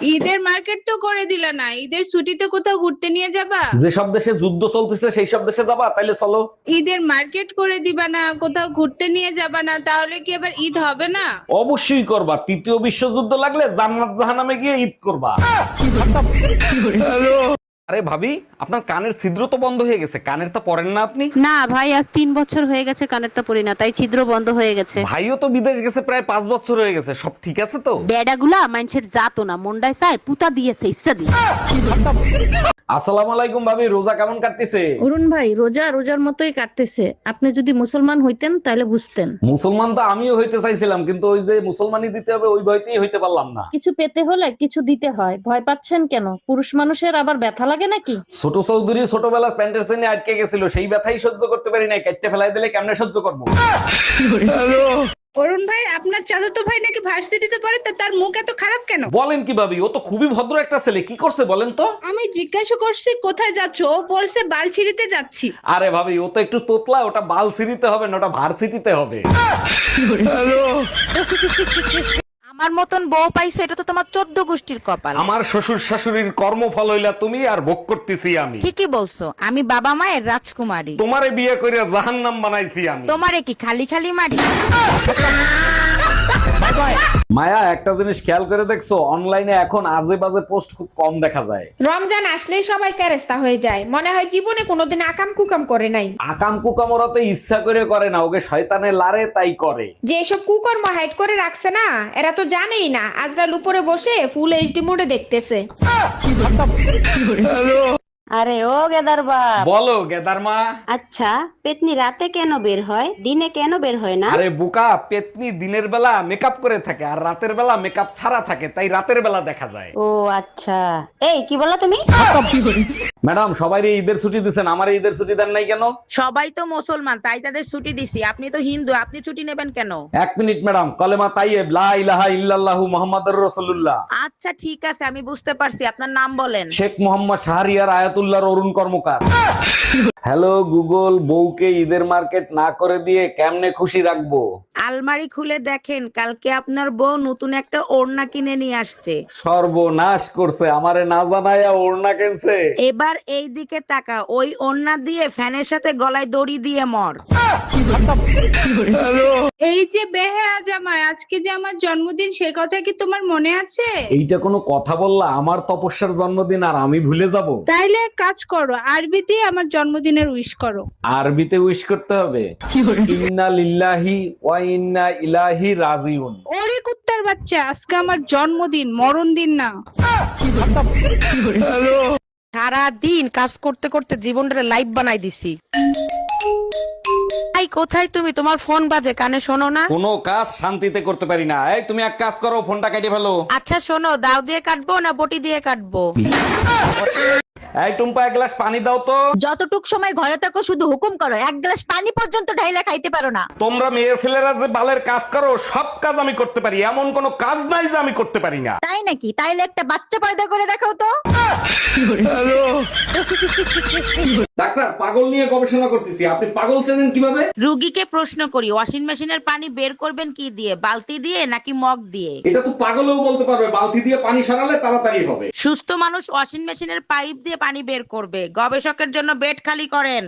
ঈদের মার্কেট তো করে দিলা না, ঈদের ছুটিতে কোথাও ঘুরতে নিয়ে যাবা? যেসব দেশে যুদ্ধ চলতেছে সেই সব দেশে যাবা, তাইলে চলো। ঈদের মার্কেট করে দিবা না, কোথাও ঘুরতে নিয়ে যাবা না, তাহলে কি এবার ঈদ হবে না? অবশ্যই করবা, তৃতীয় বিশ্বযুদ্ধ লাগলে জান্নাত জাহান্নামে গিয়ে ঈদ করবা। আরে ভাবি, আপনার কানের ছিদ্র তো বন্ধ হয়ে গেছে, কানের তো পরেন না আপনি? না ভাই, আজ 3 বছর হয়ে গেছে কানেরটা পরি না, তাই ছিদ্র বন্ধ হয়ে গেছে। ভাইও তো বিদেশ গেছে প্রায় 5 বছর হয়ে গেছে, সব ঠিক আছে তো? বেডাগুলা মানুষের জাতো না, মুন্ডায় চায় পুতা দিয়েছে ইচ্ছা দিয়ে। আসসালামু আলাইকুম ভাবি, রোজা কেমন কাটতেছে? অরুণ ভাই, রোজা রোজার মতোই কাটতেছে। আপনি যদি মুসলমান হইতেন তাহলে বুঝতেন। মুসলমান তো আমিও হইতে চাইছিলাম, কিন্তু ওই যে মুসলমানই দিতে হবে ওই ভয়তেই হইতে পারলাম না। কিছু পেতে হলে কিছু দিতে হয়, ভয় পাচ্ছেন কেন? পুরুষ মানুষের আবার ব্যথা লাগে নাকি? ছোট চৌধুরী ছোটবেলা প্যান্টের চেনে আটকে গেছিল, সেই ব্যথাই সহ্য করতে পারি নাই, কেটে ফেলাই দিলে কেমনে সহ্য করবো? অরুণ ভাই, আপনার চাচাতো ভাই নাকি ভার্সিটিতে পড়ে, তা তার মুখ এত খারাপ কেন? বলেন কি ভাবি, ও তো খুবই ভদ্র একটা ছেলে, কি করছে বলেন তো? আমি জিজ্ঞাসা করছি কোথায় যাচ্ছ, ও বলছে বালছিড়িতে যাচ্ছি। আরে ভাবি, ও তো একটু তোতলা, ওটা বাল সিরিতে হবে না, ওটা ভার্সিটিতে হবে। আমার মতন বউ পাইছো, এটা তো তোমার 14 গোষ্ঠীর কপাল। আমার শ্বশুর শাশুড়ির কর্মফল হইলা তুমি, আর ভোগ করতেছি আমি। ঠিকই বলছো, আমি বাবা মায়ের রাজকুমারী। তোমারে বিয়ে করে জাহান্নাম বানাইছি আমি। তোমারে কি খালি খালি মারি? মায়া, একটা জিনিস খেয়াল করে দেখছো, অনলাইনে এখন আজে বাজে পোস্ট খুব কম দেখা যায়। রমজান আসলেই সবাই ফেরেশতা হয়ে যায়, মনে হয় জীবনে কোনোদিন আকাম কুকাম করে নাই। আকাম কুকাম ওরা তো ইচ্ছা করে করে না, ওকে শয়তানে লারে তাই করে। যে এসব কুকর্ম হাইড করে রাখছে না, এরা তো জানেই না আজরাল উপরে বসে ফুল এইচডি মোডে দেখতেছে। আরে ও গেদার বাপ, বলো গেদার মা। আচ্ছা পেতনি রাতে কেন বের হয়, দিনে কেন বের হয় না? আরে বোকা, পেতনি দিনের বেলা মেকআপ করে থাকে আর রাতের বেলা মেকআপ ছাড়া থাকে, তাই রাতের বেলা দেখা যায়। ও আচ্ছা, এই কি বললা তুমি? ম্যাডাম, সবাই ঈদের ছুটি দিচ্ছেন, আমার ঈদের ছুটি দেন নাই কেন? সবাই তো মুসলমান, তাই তাদের ছুটি দিছি। আপনি তো হিন্দু, আপনি ছুটি নেবেন কেন? এক মিনিট ম্যাডাম, কলেমা তাইয়েব লা ইলাহা ইল্লাল্লাহু মুহাম্মাদুর রাসূলুল্লাহ। আচ্ছা ঠিক আছে, আমি বুঝতে পারছি, আপনার নাম বলেন। শেখ মোহাম্মদ শাহরিয়ার আয়াতুল্লাহর অরুণ কর্মকার। হ্যালো গুগল, বউকে ঈদের মার্কেট না করে দিয়ে কেমনে খুশি রাখবো? আলমারি খুলে দেখেন, কালকে আপনার বউ নতুন একটা ওড়না কিনে নিয়ে আসছে। সর্বনাশ করছে, আমারে না জানাইয়া ওড়না কিনছে। এবার এই দিকে তাকা, ওই ওড়না দিয়ে ফ্যানের সাথে গলায় দড়ি দিয়ে মর। এই যে বেহায়া জামাই, আজকে যে আমার জন্মদিন, সে কথা কি তোমার মনে আছে? এইটা কোনো কথা বললা? আমার তপস্যার জন্মদিন আর আমি ভুলে যাব? তাইলে এক কাজ করো, আরবিতে আমার জন্মদিনের উইশ করো। আরবিতে উইশ করতে হবে? ইন্না লিল্লাহি ওয়া ইন্না ইলাইহি রাজিউন। ওরে কুত্তার বাচ্চা, আজকে আমার জন্মদিন, মরণ দিন না। সারা দিন কাজ করতে করতে জীবনটা লাইফ বানাই দিছি। এই কোথায় তুমি? তোমার ফোন বাজে, কানে শোনো না? কোনো কাজ শান্তিতে করতে পারি না। এই তুমি এক কাজ করো, ফোনটা কেটে ফেলো। আচ্ছা শোনো, দাও দিয়ে কাটবো না বটি দিয়ে কাটবো? এই টুম্পা, এক গ্লাস পানি দাও তো। যতটুক সময় ঘরে থাকো শুধু হুকুম করো, এক গ্লাস পানি পর্যন্ত ঢাইলা খাইতে পারো না। তোমরা মেয়ে ছেলেরা যে বালের কাজ করো, সব কাজ আমি করতে পারি, এমন কোনো কাজ নাই যে আমি করতে পারি না। তাই নাকি? তাইলে একটা বাচ্চা পয়দা করে দেখাও তো। ডাক্তার, পাগল নিয়ে গবেষণা করতেছি, আপনি পাগল চেনেন কিভাবে? রুগীকে প্রশ্ন করি, ওয়াশিং মেশিনের পানি বের করবেন কি দিয়ে, বালতি দিয়ে নাকি মগ দিয়ে? এটা তো পাগলও বলতে পারবে, বালতি দিয়ে পানি সরালে তাড়াতাড়ি হবে। সুস্থ মানুষ ওয়াশিং মেশিনের পাইপ দিয়ে পানি বের করবে, গবেষকের জন্য বেড খালি করেন।